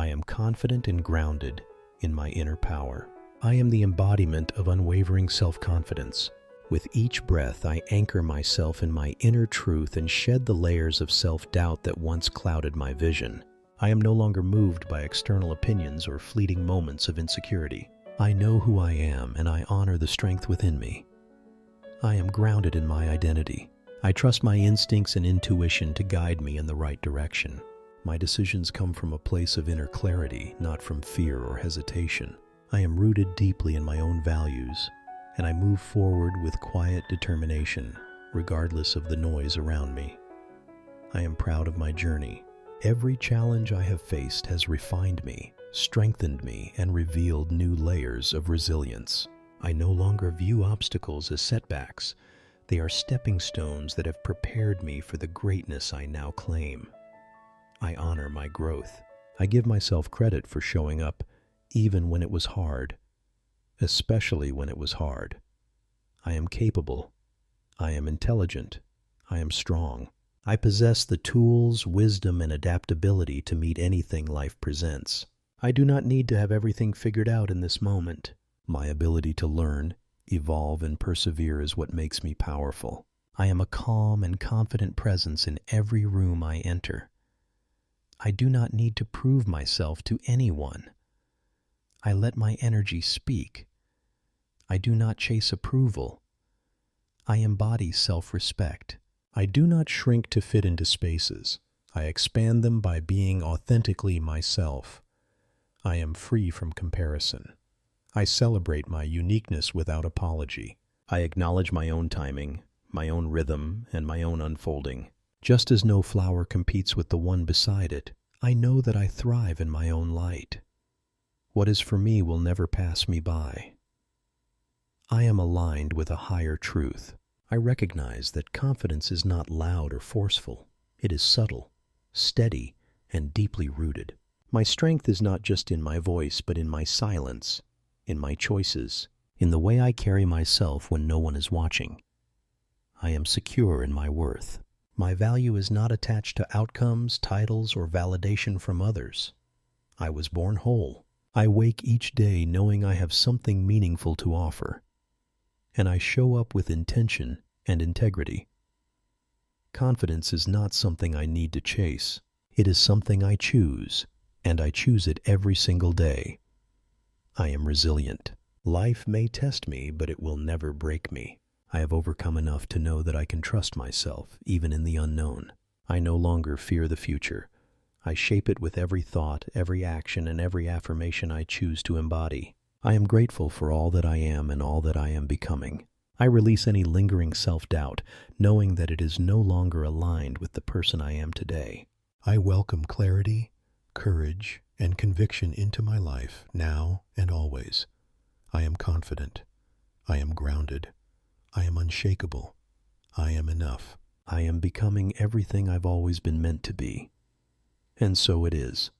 I am confident and grounded in my inner power. I am the embodiment of unwavering self-confidence. With each breath, I anchor myself in my inner truth and shed the layers of self-doubt that once clouded my vision. I am no longer moved by external opinions or fleeting moments of insecurity. I know who I am, and I honor the strength within me. I am grounded in my identity. I trust my instincts and intuition to guide me in the right direction. My decisions come from a place of inner clarity, not from fear or hesitation. I am rooted deeply in my own values, and I move forward with quiet determination, regardless of the noise around me. I am proud of my journey. Every challenge I have faced has refined me, strengthened me, and revealed new layers of resilience. I no longer view obstacles as setbacks. They are stepping stones that have prepared me for the greatness I now claim. I honor my growth. I give myself credit for showing up, even when it was hard. Especially when it was hard. I am capable. I am intelligent. I am strong. I possess the tools, wisdom, and adaptability to meet anything life presents. I do not need to have everything figured out in this moment. My ability to learn, evolve, and persevere is what makes me powerful. I am a calm and confident presence in every room I enter. I do not need to prove myself to anyone. I let my energy speak. I do not chase approval. I embody self-respect. I do not shrink to fit into spaces. I expand them by being authentically myself. I am free from comparison. I celebrate my uniqueness without apology. I acknowledge my own timing, my own rhythm, and my own unfolding. Just as no flower competes with the one beside it, I know that I thrive in my own light. What is for me will never pass me by. I am aligned with a higher truth. I recognize that confidence is not loud or forceful. It is subtle, steady, and deeply rooted. My strength is not just in my voice, but in my silence, in my choices, in the way I carry myself when no one is watching. I am secure in my worth. My value is not attached to outcomes, titles, or validation from others. I was born whole. I wake each day knowing I have something meaningful to offer, and I show up with intention and integrity. Confidence is not something I need to chase. It is something I choose, and I choose it every single day. I am resilient. Life may test me, but it will never break me. I have overcome enough to know that I can trust myself, even in the unknown. I no longer fear the future. I shape it with every thought, every action, and every affirmation I choose to embody. I am grateful for all that I am and all that I am becoming. I release any lingering self-doubt, knowing that it is no longer aligned with the person I am today. I welcome clarity, courage, and conviction into my life, now and always. I am confident. I am grounded. I am unshakable. I am enough. I am becoming everything I've always been meant to be. And so it is.